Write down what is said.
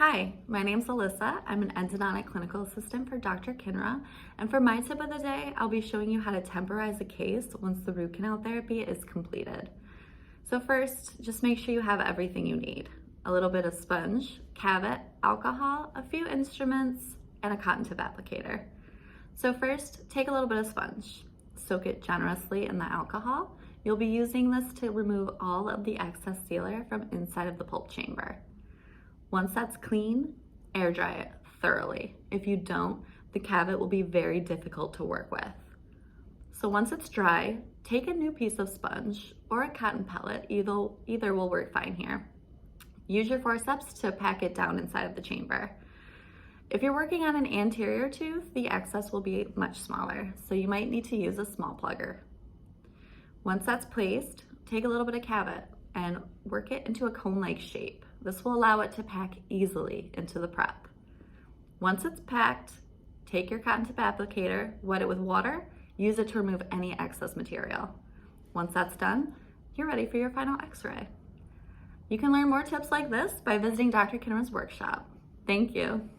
Hi, my name's Alyssa. I'm an endodontic clinical assistant for Dr. Kinra, and for my tip of the day, I'll be showing you how to temporize a case once the root canal therapy is completed. So first, just make sure you have everything you need. A little bit of sponge, Cavit, alcohol, a few instruments, and a cotton tip applicator. So first, take a little bit of sponge. Soak it generously in the alcohol. You'll be using this to remove all of the excess sealer from inside of the pulp chamber. Once that's clean, air dry it thoroughly. If you don't, the Cavit will be very difficult to work with. So once it's dry, take a new piece of sponge or a cotton pellet, either will work fine here. Use your forceps to pack it down inside of the chamber. If you're working on an anterior tooth, the excess will be much smaller, so you might need to use a small plugger. Once that's placed, take a little bit of Cavit and work it into a cone-like shape. This will allow it to pack easily into the prep. Once it's packed, take your cotton tip applicator, wet it with water, use it to remove any excess material. Once that's done, you're ready for your final x-ray. You can learn more tips like this by visiting Dr. Kinra's workshop. Thank you.